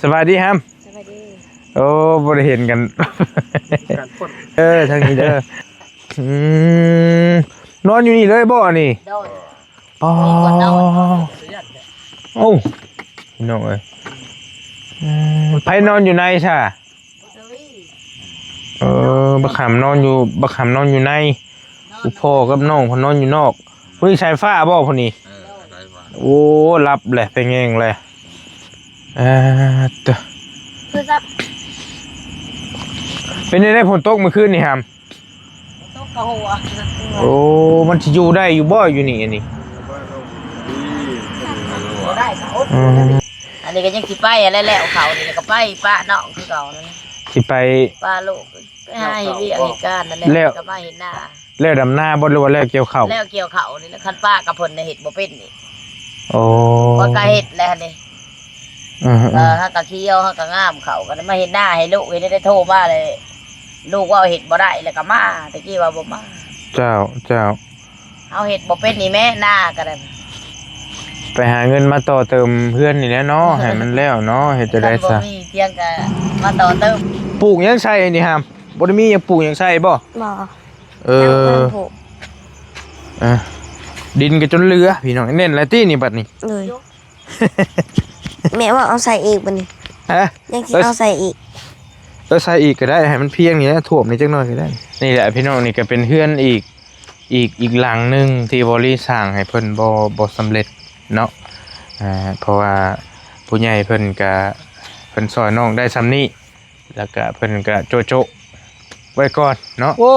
สวัสดีครับสวัสดีโอ้บ่ได้เห็นกันการปนทางนี้เด้ออืมนอนอยู่นี่เลยบ่นี่โดยอ๋อมีก่อนนอน โอ้พี่น้องเอ้ยไผนอนอยู่ในใช่บักขามนอนอยู่บักขามนอนอยู่ในอุพ่อกับน้องเพิ่นนอนอยู่นอกผู้นี้ชายฟ้าบ่พุ่นนี่โอ้รับแหละเป็นไงเลยตะ คือซับ เป็นได้ฝนตกเมื่อคืนนี่ครับ ตกกระหัว โอ้มันสิอยู่ได้อยู่บ่อยู่นี่อันนี้ ได้เขาอันนี้ก็ยังสิไปอะไรแล้วเขานี่ก็ไปป้าน้องคือเก่านั่น สิไป ป้าลูกไปให้เรียกเหตุการณ์นั่นแหละก็มาเห็นหน้า แล้วดำหน้าบ่หรือว่าแล้วเกี่ยวข้าว แล้วเกี่ยวเขานี่แล้วคันป้ากับเพิ่นในเห็ดบ่เป็นนี่ โอ้ ว่าก็เห็ดแล้วนี่ฮักกะเคี้ยวฮักกะงามเขาก็มาเห็นหน้าให้ลูกเห็นได้โทรมาเลยลูกว่าเห็ดบ่ได้แล้วก็มาตะกี้ว่าบ่มา เจ้าเอาเห็ดบ่เป็นนี่แม่หน้าก็ได้ ไปหาเงินมาต่อเติมเพื่อนนี่แหละเนาะให้มันแล้วเนาะเฮ็ดจะได้ซะ มีเพียงก็มาต่อเติม ปลูกหยังใช่นี่ครับบ่ได้มีหยังปลูกหยังใช่บ่ บ่ ดินก็จนเรือพี่น้องเน้นแล้วตินี่บัดนี้ เลยแม่ว่าเอาใส่อีกบัดนี้ ฮะ ยังสิเอาใส่อีก ใส่อีกก็ได้ให้มันเพียงนี่นะท่วมนี่จักหน่อยก็ได้นี่แหละพี่น้องนี่ก็เป็นเฮือนอีกหลังนึงที่บ่รีสร้างให้เพิ่นบ่สำเร็จเนาะเพราะว่าผู้ใหญ่เพิ่นก็เพิ่นซอยน้องได้ซำนี้แล้วก็เพิ่นก็โจะไว้ก่อนเนาะโอ้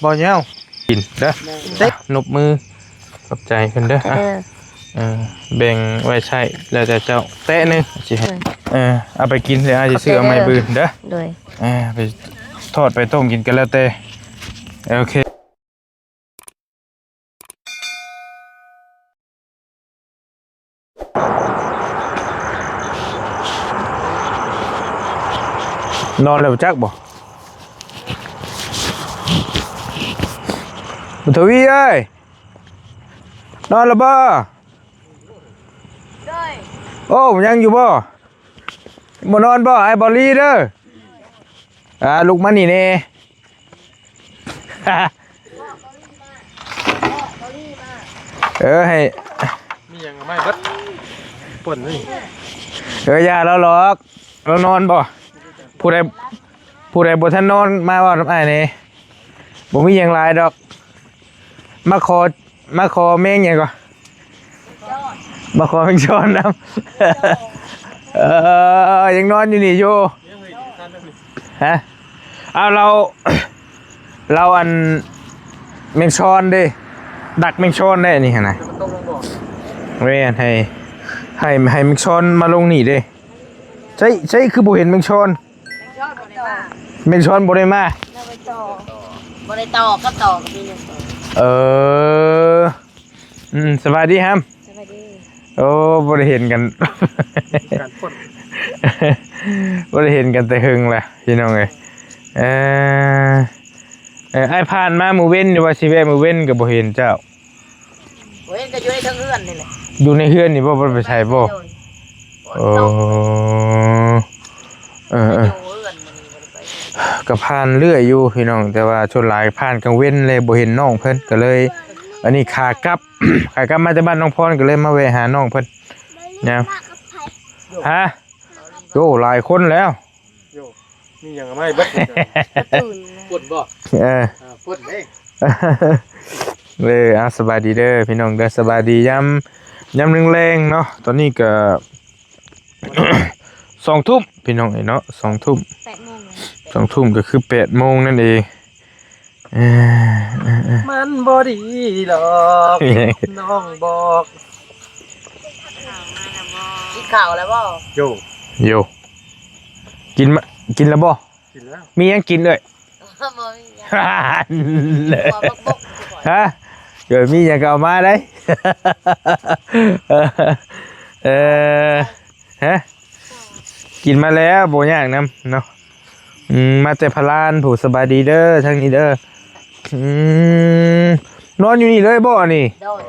บ่ยาวกินเด้อนบมือขอบใจเพิ่นเด้อแบ่งไว้ใช้แล้วแต่เจ้าแตะนึงสิให้เอาไปกินเดี๋ยวอาจจะซื้อเอาไม้บืนเด้อ โดย ไปทอดไปต้มกินกันแล้วแต่โอเคนอนแล้วจักบ่บุทวีเอ้ยนอนแล้วบ่โอ้ยังอยู่บ่บ่นอนบ่ไอ้บอลลี่เด้อลูกมันนี่แน่ให้มีอย่างไม่เบิดปนนี่อย่าแล้วหรอกเรานอนบ่ผู้ใดบ่ทันนอนมาว่าน้ำอ้ายนี่บ่มีหยังหลายดอกมาขอแม่งหยังก่อนมาขอแม่งช้อนน้ำยังนอนอยู่นี่อยู่ฮะเอาเราอันแมงช้อนดิดักแมงช้อนได้นี่ฮะนะเว้ยให้แมงช้อนมาลงนี่ดิใช่คือบ่เห็นแมงช้อนแมงช้อนบ่ได้มาบ่ได้ต่อก็ต่อก็มีหนึ่งสวัสดีครับสวัสดีโอ้บ่ได้เห็นกันการปนบ่ได้เห็นกันแต่หึงแหละพี่น้องเอ้ยไอ้ผ่านมามื้อเว้นอยู่ว่าสิแวะมื้อเว้นก็บ่เห็นเจ้าโอ้ยก็อยู่ในทั้งเรือนนี่แหละอยู่ในเฮือนนี่บ่ไปใช้บ่โอ้ก็ผ่านเรื่อยอยู่พี่น้องแต่ว่าชนหลายผ่านกลางเว้นเลยบ่เห็นน้องเพิ่นก็เลยอันนี้ขากลับมาจากบ้านน้องพรก็เลยมาแวะหาน้องเพิ่นนะฮะโอ้หลายคนแล้วโยมีอย่างไม่เบิดปนบ่ปนเด้สบายดีเด้อพี่น้องเด้อสบายดียำแรงๆเนาะตอนนี้ก็2 ทุ่มพี่น้องเนาะ2 ทุ่ม2 ทุ่มก็คือ8 โมงนั่นเองมันบ่ดีหรอกน้องบอกกินข้าวแล้วบ่โยกินแล้วบ่กินแล้วมียังกินเลยบ่มียังฮะเดี๋ยวมีอย่างก็เอามาได้ฮะกินมาแล้วโบยากน้ำเนาะมาแต่พลานผู้สบายดีเด้อทางนี้เด้อนอนอยู่นี่เลยบ่นี่โดย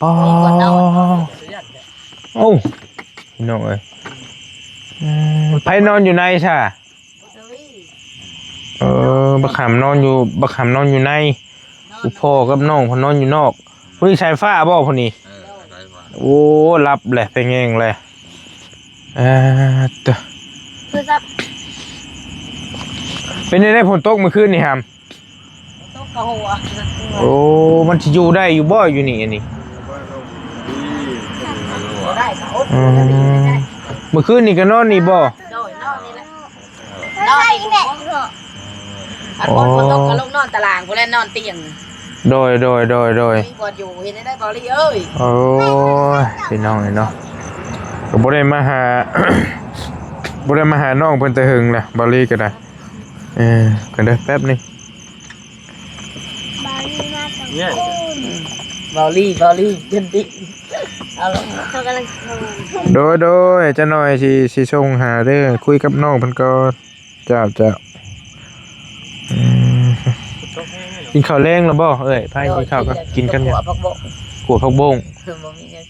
อ๋อ โอ้พี่น้องเอ้ยไผนอนอยู่ในซะบักขามนอนอยู่ในอุพ่อกับน้องเพนนอนอยู่นอกผู้นี้ชายฟ้าบ่ผู้นี้โอ้รับแหละไปแง่งเลยตัวเป็นได้ฝนตกเมื่อคืนนี่ครับ ตกกระหัว โอ้มันจะอยู่ได้อยู่บ่อยู่นี่อันนี้ ได้ก็อด เมื่อคืนนี่ก็นอนนี่บ่ โดยนอนนี่แหละนอนนี่แหละอันคนตกก็ลงนอนตารางผู้เล่นนอนเตียง โดยมีบอดอยู่เห็นได้บอลลี่เอ้ย โอ้ยพี่น้องเนาะก็บ่ได้มาหา บ่ได้มาหาน้องเพิ่นแต่หึงล่ะบาลีก็ได้ก็ได้แป๊บนึง เนี่ย บอลลี่จนดิเอาลงเขากำลัง โดยจะหน่อยสิส่งหาเด้อคุยกับน้องเพิ่นก่อนเจ้ากินข้าวแรงแล้วบ่เอ้ยพากินข้าวก็กินกันเนี่ย หัวผักบง ขัวผักบง บ่มีเงิน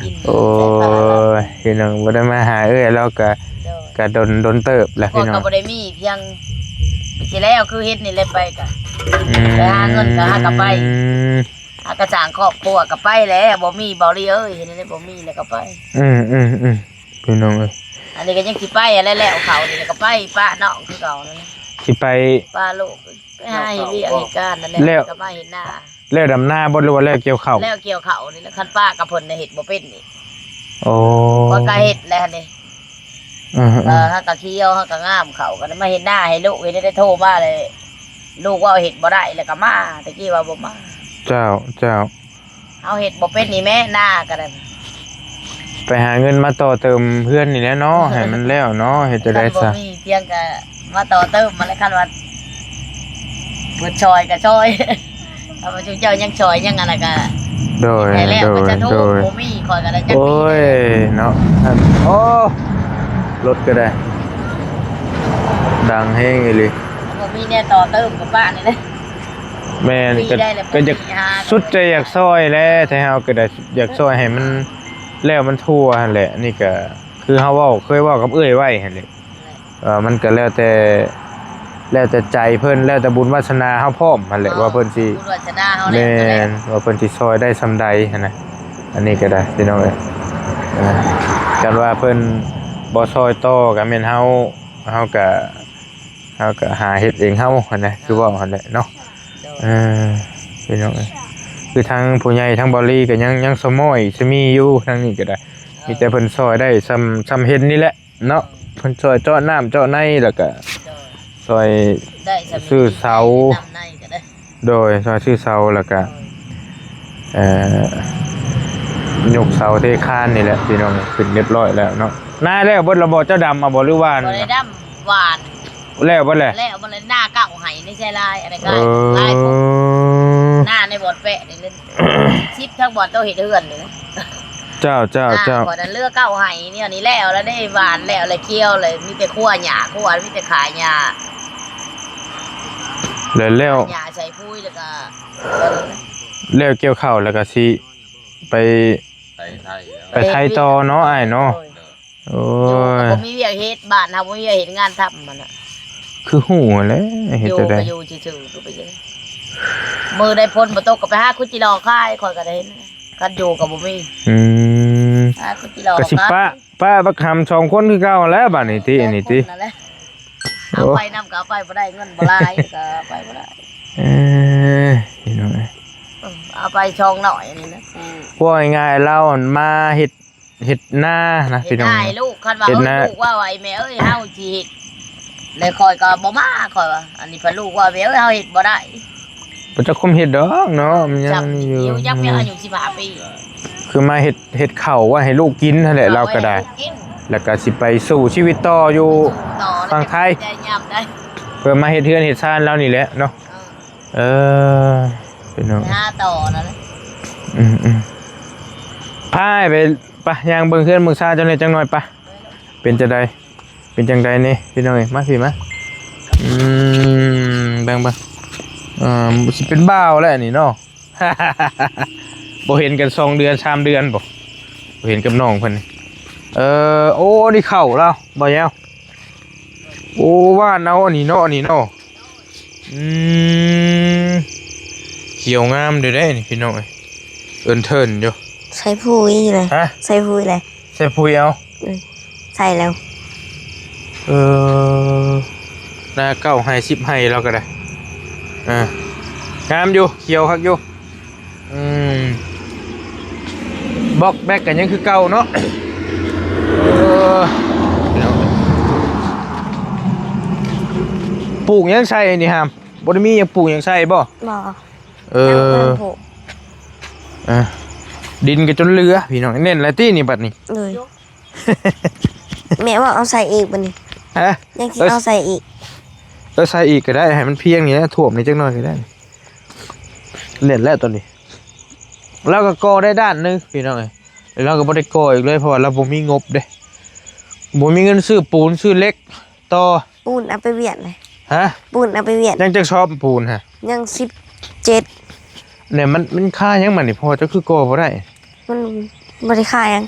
กิน โอ้ยพี่น้องบ่ได้มาหาเอ้ยแล้วก็โดนเติบแหละ พว พี่ ก น้อง ก็บ่ได้มีเพียงสิแล้วคือเฮ็ดนี่เลยไปก็ไปหาเงินก็หากับไปหากระจางครอบครัวก็ไปแล้วบ่มีบอลลี่เอ้ยเห็นได้บ่มีแล้วก็ไป พี่น้องเอ้ย อันนี้ก็ยังสิไปอะไรแล้วเขานี่ก็ไปป้าน้องคือเก่านั่น สิไป ป้าลูกไปหาเหตุการณ์นั่นแหละก็มาเห็นหน้า แล้วดำหน้าบ่หรือว่าแล้วเกี่ยวข้าว แล้วเกี่ยวเขานี่แล้วคันป้ากับเพิ่นน่ะเฮ็ดบ่เป็นนี่ โอ้ ว่าก็เฮ็ดแล้วนี่เฮาก็เคี่ยวเฮาก็งามเขาก็มาเห็นหน้าให้ลูกเห็นได้โทรมาเลยลูกว่าเฮ็ดบ่ได้แล้วก็มาตะกี้ว่าบ่มา เจ้า เอาเฮ็ดบ่เป็นนี่แม่หน้าก็ได้ ไปหาเงินมาต่อเติมเพื่อนนี่แหละเนาะ ให้มันแล้วเนาะเฮ็ดจะได้ซะ บ่มีเพียงก็มาต่อเติมมาแล้วคันว่าเปิดชอยก็ชอย เอามาชุเจ้ายังชอยยังอะไรก็ โดย ได้แล้วมันจะโท โด ษ ย บ่มีคอยก็ได้จัก โอ้ ปี ยเนาะโอ้รถก็ได้ ดังแฮงอีหลี บ่มีเนี่ยต่อเติมกับป้านี่นะ แม่น ปี ก็ ได้แล้ว ก็จะ ปีห้า สุดใจอยากซอยแหล้วแต่เฮาก็ได้อยากซอยให้มันแล้วมันทั่วหั่นแหละนี่ก็คือเฮาเคยเว้ากับเอ้ยไว้หั่นแหละมันก็แล้วแต่ใจเพิ่นแล้วแต่บุญวาสนาเฮาพร้อมหั่นแหละว่าเพิ่นสิ บุญวาสนาเฮา แม่ แล้ว นว่าเพิ่นสิซอยได้ซำใดหั่นน่ะอันนี้ก็ได้พี่น้องเอ้ยกันว่าเพิ่นบ่ซอยต่อก็แม่นเฮาก็หาเฮ็ดเองเฮาหั่นน่ะคือว่าหั่นแหละเนาะพี่น้องเอ้ยคือทางผู้ใหญ่ทางบริก็ยังสมอยสิมีอยู่ทางนี้ก็ได้มีแต่เพิ่นซอยได้ซ้ำเฮ็ดนี่แหละเนาะเพิ่นซอยเจาะน้ำเจาะในแล้วก็ซอย ได้สามี ซื้อเสา นำในก็ได้ โดยซอยชื่อเสาแล้วก็ยกเสาเทคานนี่แหละพี่น้องขึ้นเรียบร้อยแล้วเนาะนายแล้วบ่ระบ่เจ้าดำมาบ่หรือว่า บ่ได้ดำหวาน แล้วบ่แหละ แล้วมันเลยหน้าเก่าไห้นี่ใช่ลายอะไรก็ลายปุ๊บหน้าในบอดแปะนี่เล่นชิปทั้งบอดเต้าเห็ดเฮือนเลยนะ เจ้า ก่อนนั้นเลือกเก่าไห้เนี่ยนี่แล้วได้หวานแล้วเลยเคี่ยวเลยมีแต่คั่วหญ้าคั่วมีแต่ขายหญ้า แล้ว หญ้าใส่พุ้ยแล้วก็ แล้วเกี่ยวข้าวแล้วก็สิไปไทยต่อเนาะอ้ายเนาะโอ้ อยู่ ย ก็บ่มีเวียกเฮ็ดบ้านเฮาบ่มีเวียกเฮ็ดงานทำมันน่ะ คือหูแหล้วเฮ็ด อยู่ จะได้ ก็อยู่ซื่อๆก็ไปจังมือได้พ้นบ่ตกก็ไปหาคุจิรอค่ายข่อยก็ได้เห็นกันอยู่ก็บ่มี หาคุจิรอก สิป้าบักคำ2คนคือเก่าแล้วบัดนี้ติอันนี้ติ นั่นแหละเอาไปนำก็เอาไปบ่ได้เงินบ่หลายก็เอาไปบ่ได้ พี่น้อง เอาไปช่องหน่อยนี่นะ ว่าง่ายๆเรามาเฮ็ดหน้านะ เฮ็ พี่ ด น้อง ให้ลูกคันว่า เฮ็ดหน้า ลูกว่าไอ้แม่เอ้ยเฮาสิเฮ็ดเลยคอยก็บ่มาคอยว่าอันนี้เพิ่นลูกว่าแม่เอ้ยเฮาเฮ็ดบ่ได้ บ่จะคุมเฮ็ดดอกเนาะมันยั จับ ง อ อยู่ ยู่ยังมีอายุ15ปี คือมาเฮ็ดข้าวว่าให้ลูกกินนั่นแหละเราก็ได้ อว้ให้ลูกิน แล้วก็สิไปสู่ชีวิตต่ออยู่ ต่อ ฟังไทย ได้ยามได้ เพื่อมาเฮ็ดเฮือนเฮ็ดซ่านแล้วนี่แหละเนาะพี่น้อง หาต่อนั่นแหละ พายไปย่างเบิ่งเฮือนเบิ่งซ่าจังได๋จังหน่อยปะเป็นจังไดนี่พี่น้องเอ้ยมาพี่มาเบิ่งสิเป็นบ่าวแล้วนี่เนาะ บ่เห็นกัน2เดือน3เดือนบ่ เห็นกับน้องเพิ่นโอ้นี่เข้าแล้วบ่แยวโอ้ว่าเอาอันนี้เนาะอันนี้เนาะเขียวงามเด้อเด้นี่พี่น้องเอ้ยเอิ้นเทินอยู่ ใส่ปุ๋ยเลย ฮะ ใส่ปุ๋ยเลย ใส่ปุ๋ยเอา ใส่แล้ว หน้าเก้าให้10ให้แล้วก็ได้งามอยู่เขียวคักอยู่บล็อกแบกกันยังคือเก่าเนาะปลูกยังใช่นี่ฮามบ่ได้มียังปลูกยังใช่บ่ บ่ดินก็จนเรือพี่น้องเน้นแล้วตี้นี่บัดนี้ เลยแม่ว่าเอาใส่อีกบัดนี้ ฮะ ยังสิเอาใส่อีก ใส่อีกก็ได้ให้มันเพียงนี่นะท่วมนี่จักหน่อยก็ได้เล่นแล้วตัวนี้แล้วก็ก่อได้ด้านนึงพี่น้องเอ้ยแล้วก็บ่ได้ก่ออีกเลยเพราะว่าเราบ่มีงบเด้บ่มีเงินซื้อปูนซื้อเหล็กต่อ ปูนเอาไปเวียดเลย ฮะ ปูนเอาไปเวียด ยังจะชอบปูนฮะ ยัง17เนี่ยมันค่ายังมันนี่พอจะคือก่อบ่ได้ มันบ่ได้ขายยัง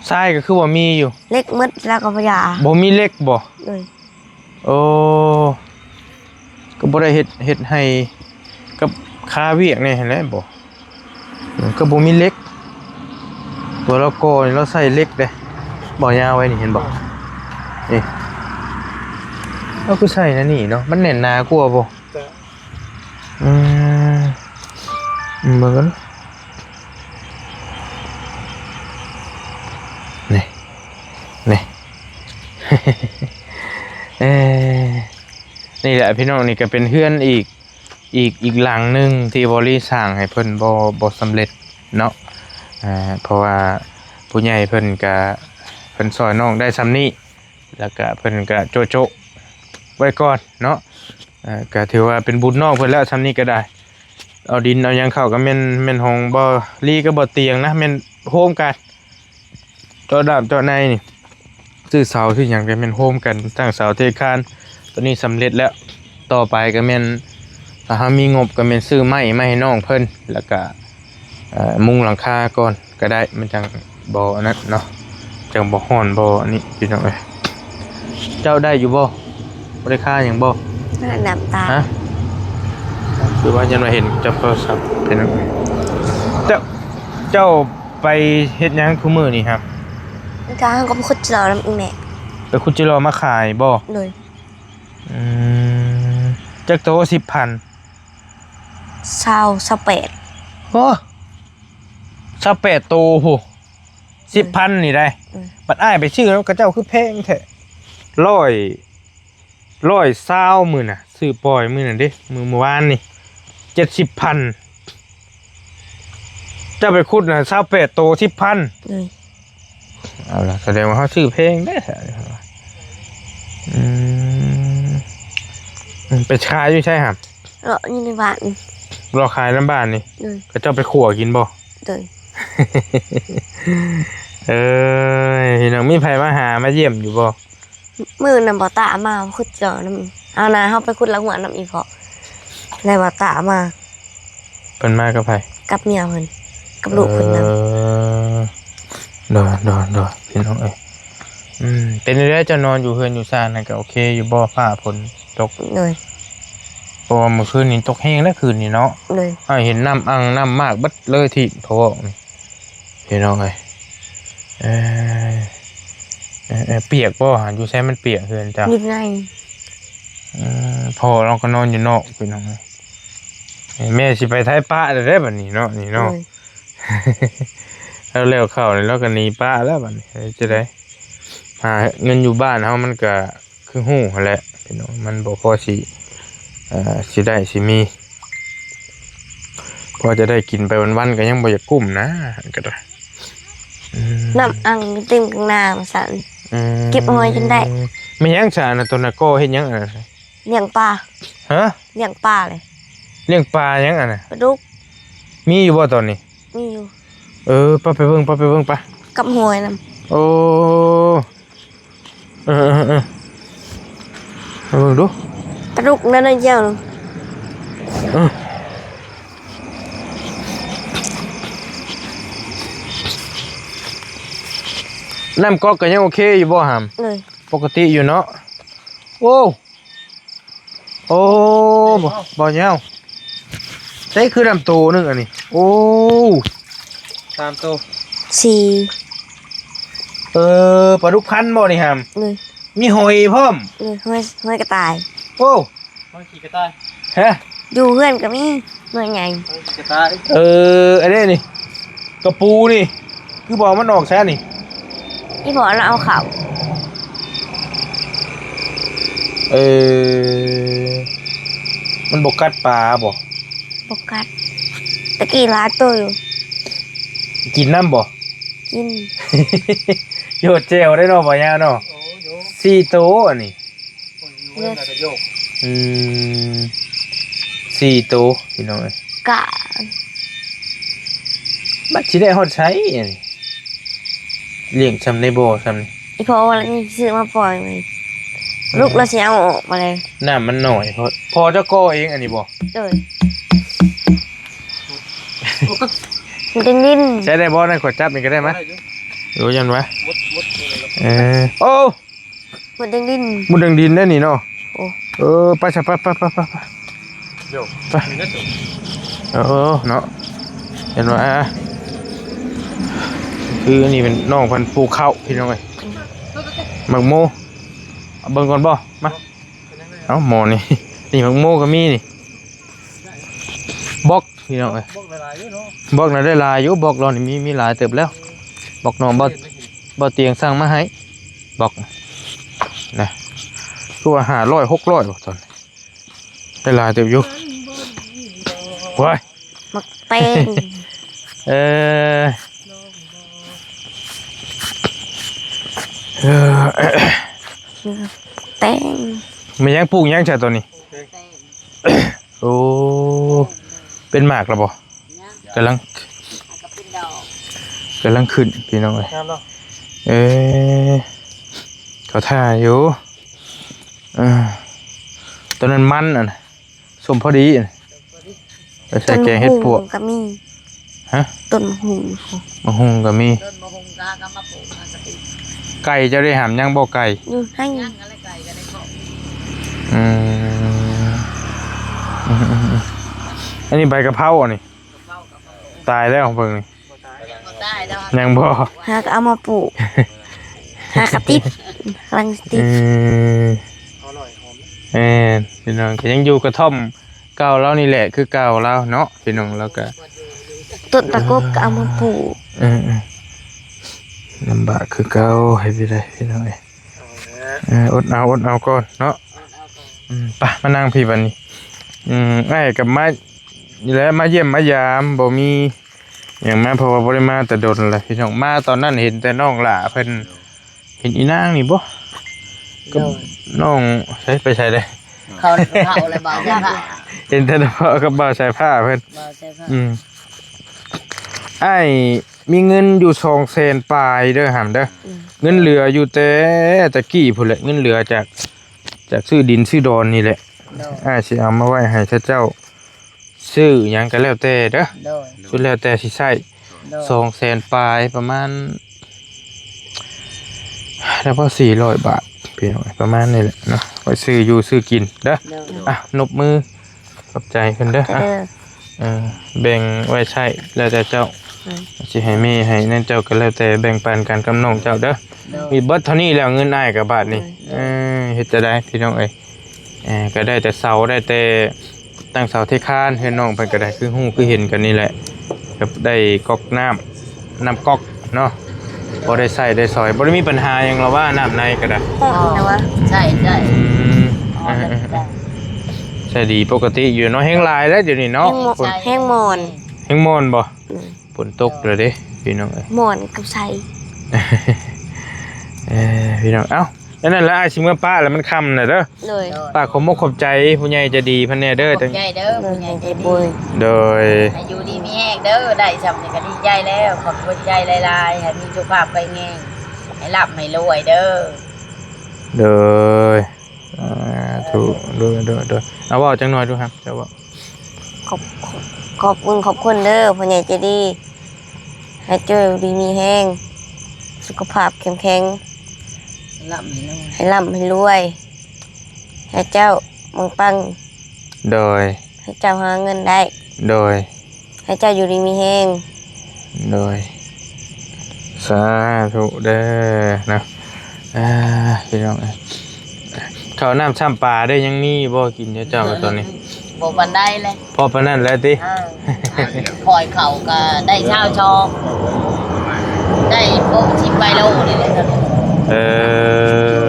ทรายก็คือว่ามีอยู่ เล็กมืดแล้วก็บ่ยา บ่มีเหล็กบ่ เลย โอ้ก็บ่ได้เฮ็ดให้กับค่าเวียกนี่เห็นแล้วบ่ก็บ่มีเหล็กตัวเราก่อนี่เราใส่เหล็กเด้บ่ยาวไว้นี่เห็นบ่นี่เราคือใส่นะนี่เนาะมันแน่นหนากว่าบ่เหมือนนี่นี่แหละพี่น้องนี่ก็เป็นเฮือนอีกหลังหนึงที่บริสร้างให้เพิ่นบ่สำเร็จเนาะเพราะว่าผู้ใหญ่เพิ่นก็เพิ่นซอยน้องได้ซ้ำนี้แล้วก็เพิ่นก็โจะไว้ก่อนเนาะก็ถือว่าเป็นบุญน้องเพิ่นแล้วซ้ำนี้ก็ได้เอาดินเอาหยังเข้าก็แม่นห้องบ่ลีก็บ่เตียงนะแม่นโฮมกันตัวดามตัวในนี่ซื้อเสาซื้อหยังก็แม่นโฮมกันตั้งเสาเทคานตัวนี้สำเร็จแล้วต่อไปก็แม่นถ้าหามีงบก็แม่นซื้อไม้มาให้น้องเพิ่นแล้วก็มุงหลังคาก่อนก็ได้มันจังบ่อันนั้นเนาะจังบ่ฮ้อนบ่อันนี้พี่น้องเอ้ยเจ้าได้อยู่บ่ได้ค่าหยังบ่ น้ำตา ฮะคือว่ายันมาเห็นจับโทรศัพท์เป็นอะไรเจ้าไปเฮ็ดหยังคุมื้อนี่ครับ จ้างก็บ่คุดเรานำอีแม่ ไปคุณจิรอมาขายบ่ เลย จักโต 10,000 28โอ้28โตโห 10,000 นี่ได้บัดอ้ายไปชื่อแล้วก็เจ้าคือแพงแท้120มื้อน่ะซื้อปล่อยมื้อนั่นเด้มื้อวานนี่ 70,000 เจ้าไปขุดน่ะ28โต 10,000 เลย เอาล่ะแสดงว่าเขาชื่อเพลงได้แท้ไปขายอยู่ใช่ครับ เลาะอยู่ในบ้าน รอขายน้ำบ้านนี่ เลย ก็เจ้าไปขั่วกินบ่ เลย พี่น้องมีไผมาหามาเยี่ยมอยู่บ่ มื้อนำบ่ตามาคุดเจาะนำเอานะเฮาไปคุดละหัวนำอีพอแล้วบ่ตามา เพิ่นมากับไผ กับเมียเพิ่นกับลูกเพิ่นนำ ดอพี่น้องเอ้ยเป็นเรื่อยจะนอนอยู่เฮือนอยู่ซ่านนั่นก็โอเคอยู่บ่ฟ้าฝนตก เลย เพราะว่าเมื่อคืนนี้ตกแห้งแล้วคืนนี้เนาะ เลย เห็นน้ำอังน้ำมากเบิดเลยที่เพราะว่าพี่น้องเอ้ยเปียกบ่หันอยู่ใช้มันเปียกเฮือนจ้ะ อยู่ใน พอเราก็นอนอยู่นอกพี่น้องแม่สิไปท้ายป้าได้บัดนี้เนาะนี่เนาะแล้วเร็วเข้าเลยแล้วก็หนีป้าแล้วบัดนี้จะได้หาเงินอยู่บ้านเฮามันก็คือฮู้แหละพี่น้องมันบ่พอสิได้สิมีพอจะได้กินไปวันๆก็ยังบ่อยากกุ้มนะก็ได้ น้ำอังเต็มกลางนามาสั่นเก็บเอาไว้จนได้ ไม่ยังซานะตัวน่ะก็เฮ็ดหยังอ่ะ เลี้ยงปลา ฮะ เลี้ยงปลาเลย เลี้ยงปลายังอ่ะน่ะ ปลาดุก มีอยู่บ่ตอนนี้ มีอยู่ ไปเบิ่งปะ กับหวยนำ โอ้มาเบิ่งดู ปลาดุกนั่นน่ะเดียวนึง น้ำก๊อกก็ยังโอเคอยู่บ่หาม เลย ปกติอยู่เนาะโอ้โอ้บ่ยาวใช่คือน้ำโตนึงอันนี้โอ้3โต 4 ปลาดุกพันธุ์บ่นี่หาม เลย มีหอยพร้อม เลยห้อยกระต่าย โอ้ บางทีก็ได้ ฮะ อยู่เพื่อนก็มีหน่วยใหญ่ บางทีก็ได้ อันนี้นี่กระปูนี่คือบอกมันออกแซ่นี่ ที่บอกเราเอาเขา มันบกกัดปลาบ่ ปกัดตะกี้ร้านตัวอยู่ กินน้ำบ่ กิน โยดเจลได้เนาะบ่ยาวเนาะ โอ้โย 4โตอันนี้ คนอยู่เล่นแต่โยก 4โตพี่น้องเอ้ย กะ บัดสิได้ฮอดใช้อันนี้เลี้ยงซำในบ่ซำนี่ อีพอวันนี้ซื้อมาปล่อยเลยลูกเราเสียเอาออกมาเลย น้ำมันหน่อยพอเจ้าก่อเองอันนี้บ่ เลยมันเป็นดิน ใช้ได้บ่นั่นขวดจับนี่ก็ได้มั้ย ได้อยู่ รู้ยังวะ มุดเลยแล้ว โอ้ มันเป็นดิน มุดดังดินได้นี่เนาะ โอ้ ไปซะไป โยก ไป มีนั่นอยู่ เนาะเห็นว่าคืออันนี้เป็นน้องพันธุ์ปลูกข้าวพี่น้องเอ้ยหมักโมเอาเบิ่งก่อนบ่มาเอ้าหมอนี่ นี่หมักโมก็มีนี่บอกพี่น้องเอ้ย บอกหลายๆอยู่เนาะ บอกน่ะได้หลายอยู่บอกเรานี่มีหลายเติบแล้วบอกน้องบ่เตียงสั่งมาให้บอกนะคือว่า500 600บ่ตอนได้หลายเติบอยู่ว้าย มักเต้ง เออ เต้ง มันยังปลูกยังใช่ตัวนี้ โอ้ เป็นหมากแล้วบ่กำลัง ก็เป็นดอก กำลังขึ้นพี่น้องเลย งามเนาะ เขาถ่ายอยู่ตอนนั้นมันอ่ะนะสมพอดีอ่ะไปใส่แกงเห็ดปวก ก็มี ฮะ ต้นหู มะฮุงก็มี เดินมาหงกาก็มาปลูกมากระติก ไก่จะได้หามยังบ่ไก่ อยู่ให้ ย่างอะไรไก่ก็ได้ของ อืมอันนี้ใบกะเพราอ่ะนี่ เฝ้ากับเขา ตายแล้วของเพิ่งนี่ ก็ได้แล้ว ยังบ่ หาก็เอามาปลูกหากระติดรังติด เอาหน่อยหอม พี่น้องก็ยังอยู่กระท่อมเก่าแล้วนี่แหละคือเก่าแล้วเนาะพี่น้องแล้วก็ ต้นตะกบก็เอามาปลูก ลำบากคือเก่าให้ไปได้พี่น้องอดเอาก่อนเนาะไปมานั่งพี่วันนี้ไอ้กับมานี่แหละมาเยี่ยมมายามบ่มีอย่างมาเพราะว่าบ่ได้มาแต่โดนแหละพี่น้องมาตอนนั้นเห็นแต่น้องหล่าเพิ่นเห็นอีนางนี่บ่ก็น้องใช้ไปใช้ได้ เขาอะไรบ้างใช่ผ้า เห็นแต่เฉพาะกับบ่าวใส่ผ้าเพิ่น บ้าใช่ผ้า ไอ้มีเงินอยู่200,000ปลายเด้อหำเด้อเงินเหลืออยู่แต่กี้พุ่นแหละเงินเหลือจากซื้อดินซื้อดอนนี่แหละสิเอามาไว้ให้เจ้าซื้อหยังก็แล้วแต่เด้อ โดย สุดแล้วแต่สิใช้ โดย 200,000ปลายประมาณแล้วพอ400 บาทพี่น้องประมาณนี้แหละเนาะไว้ซื้ออยู่ซื้อกินเด้อ โดย นบมือขอบใจเพิ่นเด้อ แบ่งไว้ใช้แล้วแต่เจ้าสิให้แม่ให้นั่นเจ้าก็แล้วแต่แบ่งปันกันกับน้องเจ้าเด้อมีเบิดเท่านี้แล้วเงินอ้ายกับบาทนี่เฮ็ดจะได้พี่น้องเอ้ยก็ได้แต่เสาได้แต่ตั้งเสาที่คานให้น้องเพิ่นก็ได้คือฮู้คือเห็นกันนี่แหละก็ได้ก๊อกน้ำก๊อกเนาะบ่ได้ใส่ได้ซอยบ่ได้มีปัญหาหยังหรอกว่าน้ำในก็ได้ แต่ว่า ใช่ใช่ ใช่ดีปกติอยู่เนาะแห้งหลายแล้วเดี๋ยวนี้เนาะฝน แห้งหมอน แห้งมอนบ่ฝนตกเลยเด้พี่น้องเอ้ย หมอนกับใส่ พี่น้องเอ้านั่นแหละไอ้ชิเมื่อป้าแล้วมันค่ำน่ะเด้อ เลย ป้าขอมกขอบใจผู้ใหญ่ใจะดีพันแน่เด้อ ข จั อง บใจเด้อผู้ใหญ่ใจดี บุย โดย อายุดีมีแห้งเด้อได้สำนี่ก็ดีใจแล้วขอบคุณใจหลายๆให้มีสุขภาพไปแง่งให้หลับให้รวยเด้อ โดยถูกโดยเอาว่าจังหน่อยดูครับเจ้าว่า ขอบคุณเด้อพ่อใหญ่ใจดีให้เจอดีมีแห้ง สุขภาพแข็งแข็ง ลำให้เรา ให้ร่ำให้รวยให้เจ้ามังปัง โดย ให้เจ้าหาเงินได้ โดย ให้เจ้าอยู่ดีมีแฮง โดยสาธุเด้อนะพี่น้องข้าวน้ำช่ำปลาได้ยังมีบ่กินเจ้าตอนนี้ บ่ปันได้เลย พอปานนั้นแล้วติ คอยเข่าก็ได้เช่าชองได้โป๊ะชิมใบโลนี่แหละครับ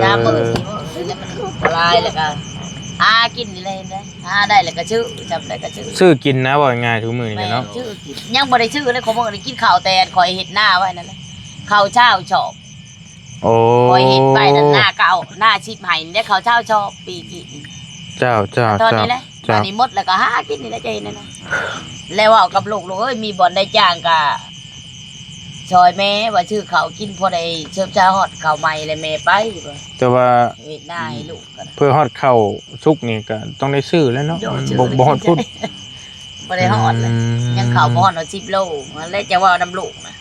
น้ำมือสีมือนี่แหละมันละลายแล้วก็กินนี่เลยนะได้แล้วก็ชื่อจำได้ก็ชื่อ ซื้อกินนะว่าง่ายทุกมื้อ แม่ นี่เนาะ ชื่อกินยังบ่ได้ชื่อเลยของมึงได้กินข้าวแต่คอยเห็ดหน้าไว้นั่นแหละข้าวเช้าชอบ โอ้ คอยเห็ดไปนั่นหน้าเก่าหน้าชิบไห้นี่ได้ข้าวเช้าชอบปีกิน เจ้า ตอนนี้แหละตอนนี้หมดแล้วก็กินนี่แหละใจนั่นนะแล้วว่ากับลูกเอ้ยมีบ่อนได้จ้างกะชอยแม่ว่าชื่อเขากินพอได้เชิบชาฮอดข้าวใหม่เลยแม่ไปบ่ แต่ว่า เฮ็ดหน้าให้ลูกกัน เพื่อฮอดข้าวสุกนี่ก็ต้องได้ซื้อแล้วเนาะบ่ฮอดพุ่น บ่ได้ฮอดเลยยังข้าวบ่ฮอด10 โลมันเลยจะว่าน้ำลูกนะ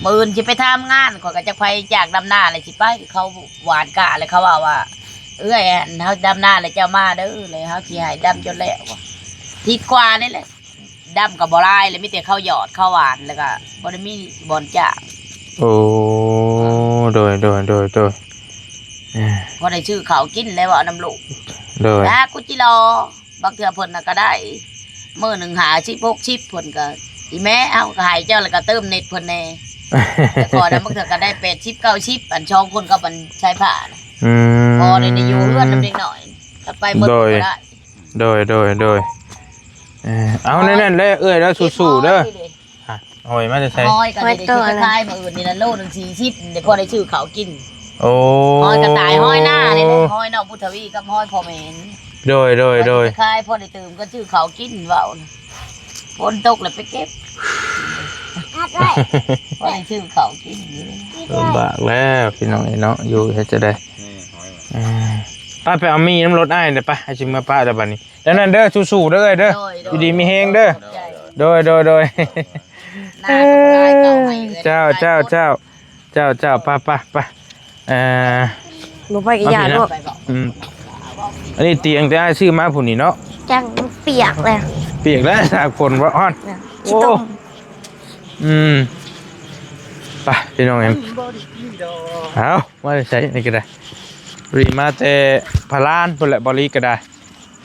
มื้ออื่นสิไปทำงานข้อยก็จะไปจากดำนาเลยสิไปเขาหวานกะเลยเขาว่าเอ้ยเฮาดำนาเลยเจ้ามาเด้อเลยเฮาสิให้ดำจนแล้วว่ะทิศกว่านี่แหละดำกับบ่ลายเลยมีแต่ข้าวหยอดข้าวหวานแล้วก็บ่ได้มีบ่อนจ้าง โอ้โดยพอได้ชื่อเขากินแล้วว่าน้ำลูก โดย ถ้ากุจิรอบางเทื่อเพิ่นน่ะก็ได้มื้อหนึงหา16 10เพิ่นก็อีแม่เอาก็ให้เจ้าแล้วก็เติมเน็ตเพิ่นแน่แต่พอนั้นบางเทื่อก็ได้80 90อันช่องคนก็มันใช้ผ้านะพอได้อยู่เฮือนนำเด็กน้อยถ้าไปหมดก็ได้ โดยเอาแน่ๆเลยแล้วสู้ๆเด้อหอยมาจะใส่ ห้อยก็ได้ชื่อคล้ายๆมื้ออื่นนี่นะโลนึง40ได้พอได้ชื่อเขากิน โอ้ ห้อยกระต่ายห้อยหน้านี่แหละห้อยน้องพุทธวีกับห้อยพ่อแม่น โดย คล้ายพ่อได้ตื่มก็ชื่อเขากินเว้านะฝนตกแล้วไปเก็บพ่อได้ชื่อเขากินอยู่ ลำบากแล้วพี่น้องเนาะอยู่เฮ็ดจะได้ป้าไปเอามีน้ำรถอ้ายเด้อป้าให้ชิมมาป้าเด้อบัดนี้ดังนั้นเด้อสู้ๆเด้อเด้ออยู่ดีมีแฮงเด้อโดย หน้าก็ได้เก่าให้ เจ้าป้าบ่ไปกี่อย่างลูก ไปบอก อันนี้เตียงแต่อ้ายซื้อมาพุ่นนี่เนาะ จังมันเปียกเลย เปียกแล้วตากฝนว่าฮ้อน ขี้ต้ม ไปพี่น้องเอ็มเอามาใช้นี่ก็ได้รีมาแต่พารานพุ่นแหละบริก็ได้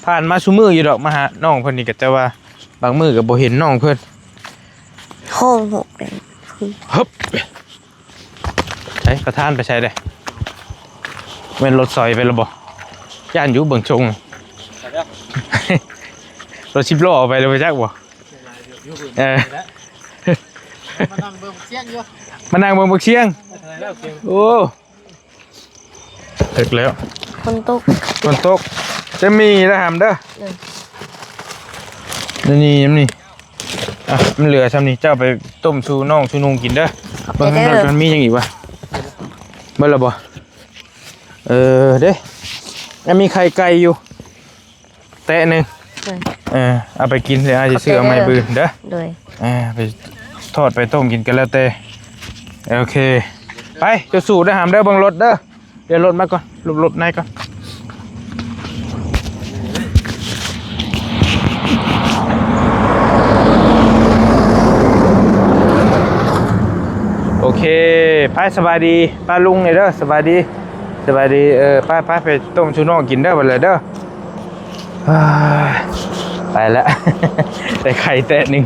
ผ่านมาซุมืออยู่ดอกมาหาน้องเพิ่นนี่ก็แต่ว่าบางมือก็บ่เห็นน้องเพิ่น โค้งหกเลย ฮึบใช้ประธานไปใช้ได้แม่นรถซอยไปแล้วบ่ย่านอยู่เบิ่งชงรถ10ล้อเอาไปแล้วไปจักบ่มานั่งเบิ่งเสียงอยู่ มานั่งเบิ่งบักเชียงโอ้ถึกแล้ว คนตก ฝนตกจะมีแล้วหามเด้อนี่มันเหลือซ้ำนี่เจ้าไปต้มชูน้องชูนุงกินเด้อมันมีอย่างอีกวะเบิ่งแล้วบ่เด้ยังมีไข่ไก่อยู่แตะนึงเอาไปกินเดี๋ยวอาจจะซื้อเอาไม้บืนเด้อ โดย ไปทอดไปต้มกินกันแล้วแต่โอเคไปจะสู่ได้หามเด้อเบิ่งรถเด้อเดี๋ยวรถมาก่อนรถในก่อนโอเคไปสบายดีป้าลุงเนี่ยเด้อสบายดีป้าไปต้มชูน้องกินเด้อไปเลยเด้อไปแล้ว แต่ไข่แตะหนึ่ง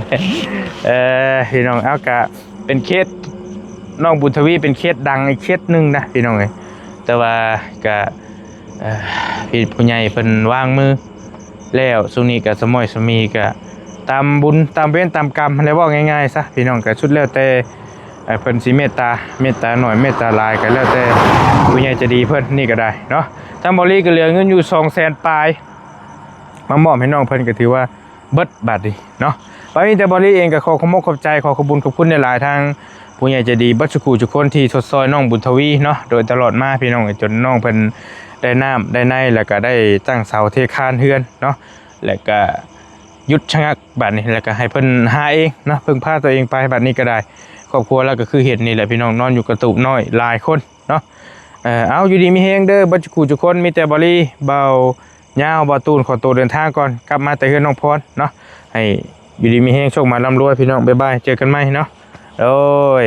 พี่น้องเอากะเป็นเคสน้องบุญทวีเป็นเคสดังอีกเคสหนึ่งนะพี่น้องเลยแต่ว่ากะพี่ผู้ใหญ่เพิ่นวางมือแล้วสุนี้กะสมอยสมีกะตามบุญตามเวรตามกรรมอะไรว่าง่ายๆซะพี่น้องกะชุดแล้วแต่เพิ่นสิเมตตาหน่อยเมตตาหลายก็แล้วแต่ผู้ใหญ่จะดีเพิ่นนี่ก็ได้เนาะทั้งบริก็เหลือเงินอยู่200,000 ปลายมามอบให้น้องเพิ่นก็ถือว่าเบิดบาทดีเนาะวันนี้แต่บริเองก็ขอขอบใจขอขอบคุญขอบคุณในหลายทางผู้ใหญ่ใจดีบัดสุขุทุกคนที่สดซอยน้องบุญทวีเนาะโดยตลอดมาพี่น้องจนน้องเพิ่นได้น้ำได้ในแล้วก็ได้ตั้งเสาเทคานเฮือนเนาะแล้วก็หยุดชะงักบัดนี้แล้วก็ให้เพิ่นหาเองเนาะเพิ่งพาตัวเองไปบัดนี้ก็ได้ ครอบครัวแล้วก็คือเห็นนี่แหละพี่น้องนอนอยู่กระตูบน้อยหลายคนเนาะเอาอยู่ดีมีเฮงเด้อบัจกูทุกคนมีแต่บริเบาเงาบาตูนขอตัวเดินทางก่อนกลับมาแต่เฮือนน้องพรเนาะให้อยู่ดีมีเฮงโชคมาร่ำรวยพี่น้องบ๊ายบายเจอกันใหม่เนาะโอ้ย